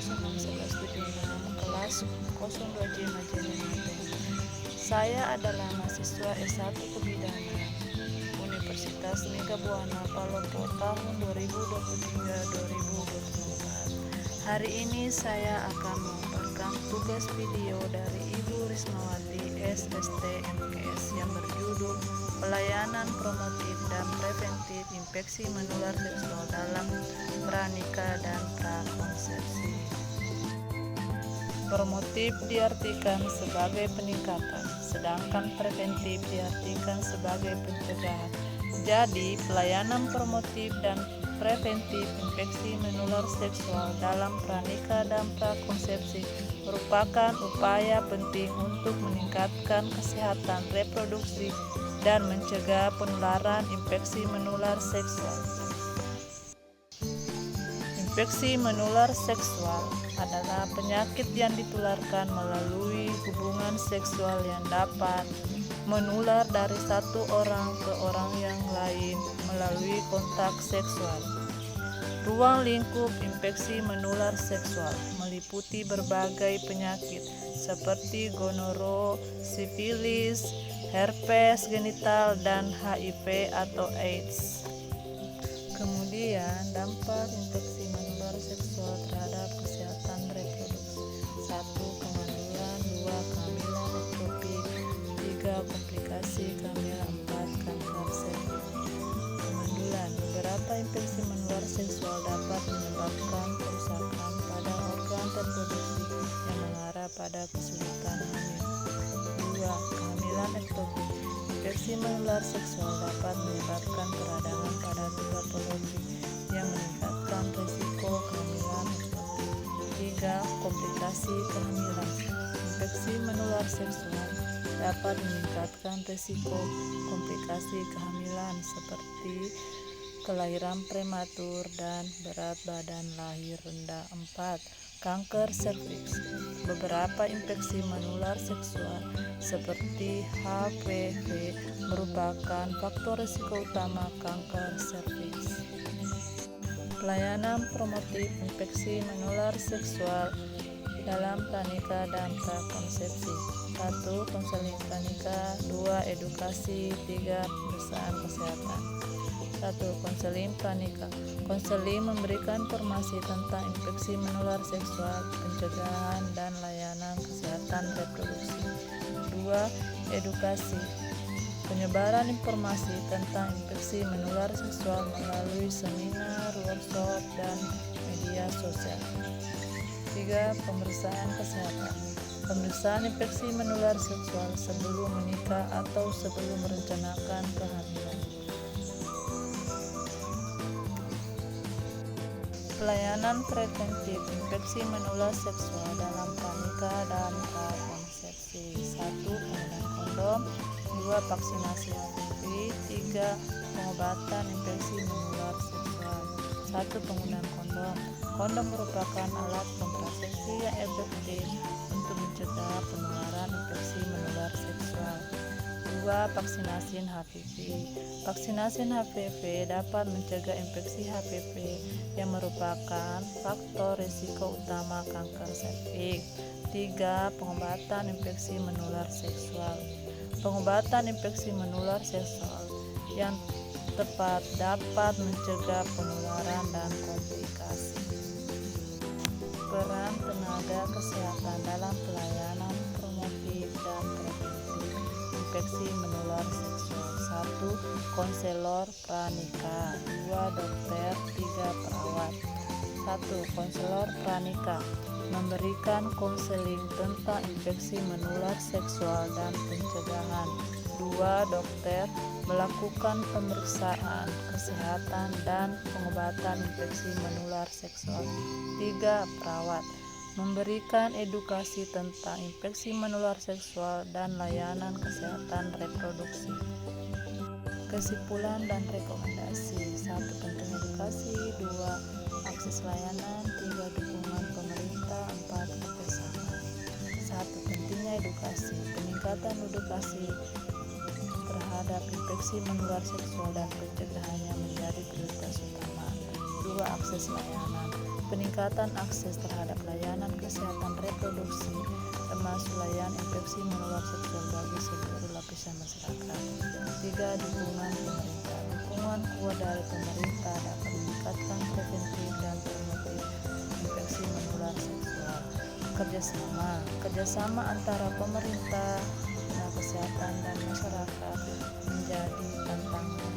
091176 kelas 02J Majene Mateng. Saya adalah mahasiswa S1 Kebidanan Universitas Mega Buana Palopo tahun 2023-2024. Hari ini saya akan mengabarkan tugas video dari Ibu Rismawati SST MKS yang berjudul Pelayanan Promotif dan Preventif Infeksi Menular Seksual dalam Pranikah dan Prakonsepsi. Promotif diartikan sebagai peningkatan, sedangkan preventif diartikan sebagai pencegahan. Jadi, pelayanan promotif dan preventif infeksi menular seksual dalam pranikah dan prakonsepsi merupakan upaya penting untuk meningkatkan kesehatan reproduksi dan mencegah penularan infeksi menular seksual. Infeksi menular seksual adalah penyakit yang ditularkan melalui hubungan seksual yang dapat menular dari satu orang ke orang yang lain melalui kontak seksual. Ruang lingkup infeksi menular seksual meliputi berbagai penyakit seperti gonoro, sifilis, herpes genital, dan HIV atau AIDS. Kemudian, dampak infeksi menular seksual terhadap kesehatan reproduksi. 1. Kemandulan. 2. Kehamilan ektopik. 3. Komplikasi kehamilan. 4. Kanker serviks. Kemandulan. Beberapa infeksi menular seksual dapat menyebabkan kerusakan pada organ reproduksi yang mengarah pada kesulitan hamil. 2. Kehamilan ektopik. Infeksi menular seksual dapat menyebabkan peradangan pada tuba Fallopi yang meningkatkan risiko kehamilan ektopik. 3. Komplikasi kehamilan. Infeksi menular seksual dapat meningkatkan risiko komplikasi kehamilan seperti kelahiran prematur dan berat badan lahir rendah. 4. Kanker serviks. Beberapa infeksi menular seksual seperti HPV merupakan faktor risiko utama kanker serviks. Pelayanan promotif infeksi menular seksual dalam pranikah dan prakonsepsi. 1. Konseling pranikah. 2. Edukasi. 3. Pemeriksaan kesehatan. 1. Konseling pranikah. Konseling memberikan informasi tentang infeksi menular seksual, pencegahan, dan layanan kesehatan reproduksi. 2. Edukasi. Penyebaran informasi tentang infeksi menular seksual melalui seminar, workshop, dan media sosial. 3. Pemeriksaan kesehatan. Pemeriksaan infeksi menular seksual sebelum menikah atau sebelum merencanakan kehamilan. Pelayanan preventif infeksi menular seksual dalam pranikah dan prakonsepsi. 1. Penggunaan kondom. 2. Vaksinasi HPV. 3. Pengobatan infeksi menular seksual. 1. Penggunaan kondom. Kondom merupakan alat kontrasepsi yang efektif untuk mencegah penularan infeksi menular seksual. 2. Vaksinasi HPV. Vaksinasi HPV dapat mencegah infeksi HPV yang merupakan faktor risiko utama kanker serviks. 3. Pengobatan infeksi menular seksual. Pengobatan infeksi menular seksual yang tepat dapat mencegah penularan dan komplikasi. Peran tenaga kesehatan dalam pelayanan promotif dan preventif infeksi menular seksual. 1. Konselor pranikah. 2. Dokter. 3. Perawat. 1. Konselor pranikah memberikan konseling tentang infeksi menular seksual dan pencegahan. 2. Dokter melakukan pemeriksaan kesehatan dan pengobatan infeksi menular seksual. 3. Perawat memberikan edukasi tentang infeksi menular seksual dan layanan kesehatan reproduksi. Kesimpulan dan rekomendasi. 1. Penting edukasi. 2. Akses layanan. 3. Dukungan pemerintah. 4. Kebersamaan. 1. Pentingnya edukasi. Peningkatan edukasi terhadap infeksi menular seksual dan pencegahannya menjadi prioritas utama. 2. Akses layanan. Peningkatan akses terhadap layanan kesehatan reproduksi termasuk layanan infeksi menular seksual bagi seluruh lapisan masyarakat. 3. Dukungan pemerintah. Dukungan kuat dari pemerintah dapat meningkatkan preventif dan promotif infeksi menular seksual. Kerjasama antara pemerintah, tenaga kesehatan, dan masyarakat menjadi tantangan